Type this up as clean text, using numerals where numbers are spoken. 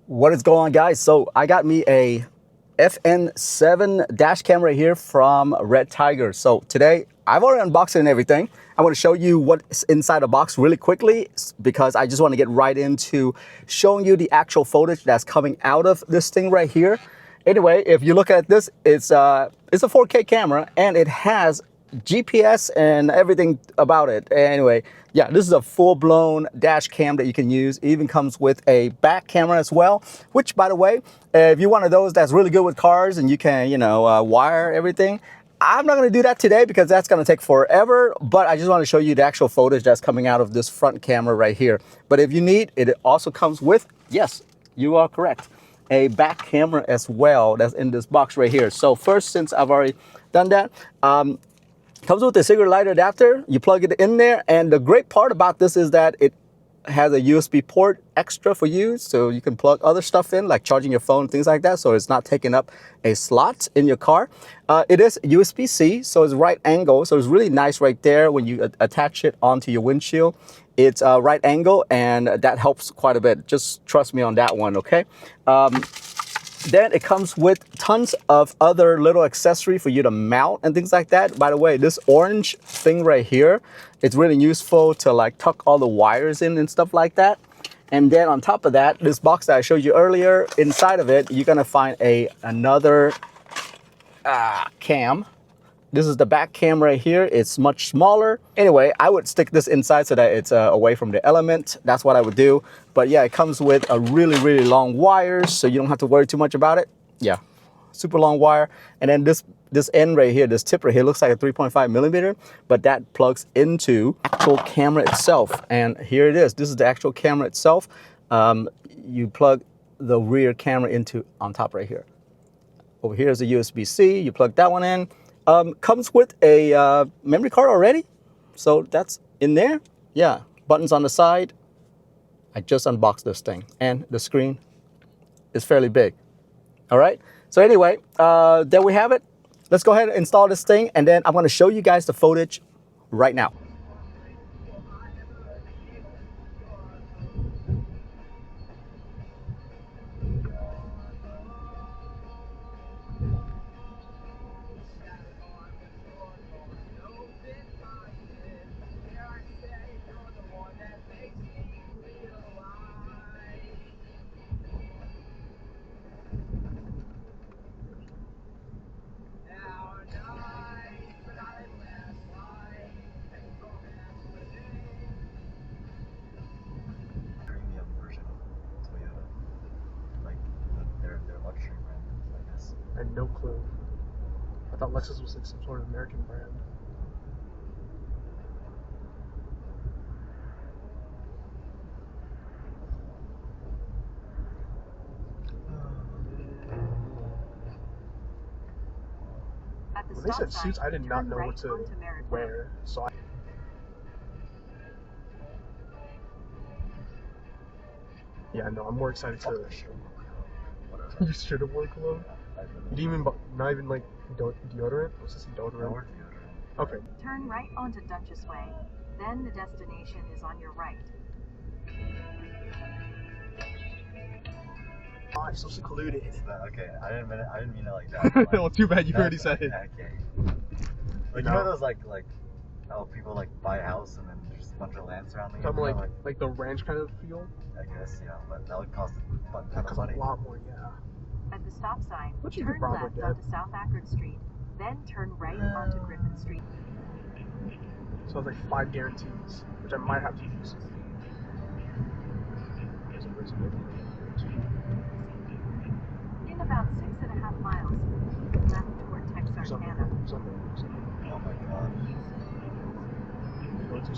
What is going on, guys? So I got me a FN7 dash cam right here from REDTIGER. So today I've already unboxed it and everything. I want to show you what's inside the box really quickly because I just want to get right into showing you the actual footage that's coming out of this thing right here. Anyway, if you look at this, it's a 4K camera and it has GPS and everything about it. Anyway, yeah, this is a full-blown dash cam that you can use. It even comes with a back camera as well, which, by the way, if you're one of those that's really good with cars and you can, wire everything, I'm not going to do that today because that's going to take forever, but I just want to show you the actual footage that's coming out of this front camera right here. But if you need, it also comes with, yes, you are correct, a back camera as well that's in this box right here. So first, since I've already done that, comes with a cigarette lighter adapter. You plug it in there, and the great part about this is that it has a USB port extra for you, so you can plug other stuff in, like charging your phone, things like that, so it's not taking up a slot in your car. It is USB-C, so it's right angle, so it's really nice right there when you attach it onto your windshield. It's right angle, and that helps quite a bit. Just trust me on that one, okay? Then it comes with tons of other little accessory for you to mount and things like that. By the way, this orange thing right here, it's really useful to like tuck all the wires in and stuff like that. And then on top of that, this box that I showed you earlier, inside of it, you're gonna find another cam. This is the back cam right here. It's much smaller. Anyway, I would stick this inside so that it's away from the element. That's what I would do. But yeah, it comes with a really, really long wire, so you don't have to worry too much about it. Yeah, super long wire. And then this end right here, this tip right here, looks like a 3.5 millimeter, but that plugs into actual camera itself. And here it is. This is the actual camera itself. You plug the rear camera into on top right here. Over here is a USB-C. You plug that one in. Comes with a memory card already, so that's in there. Yeah, buttons on the side. I just unboxed this thing, and the screen is fairly big. All right, so anyway, there we have it. Let's go ahead and install this thing, and then I'm going to show you guys the footage right now. I had no clue. I thought Lexus was like some sort of American brand. When they said suits, I did not know what to wear, so yeah, no, I'm more excited to. You should have worn cologne. You didn't even, not even like deodorant? What's this, deodorant? Okay. Turn right onto Duchess Way, then the destination is on your right. Oh, I'm so secluded. Okay, I didn't mean it like that. Well, too bad you already said it. Okay. Like, you know those like how people like buy a house and then there's a bunch of land surrounding it? Something like the ranch kind of feel? I guess, yeah, but that would cost a ton of A money. lot more, yeah. At the stop sign, What you turn could probably left get. onto South Akron Street, then turn right onto Griffin Street. So it's like 5 guarantees, which I might have to use. In about 6.5 miles, left toward Texarkana. Something. Oh my god. Go to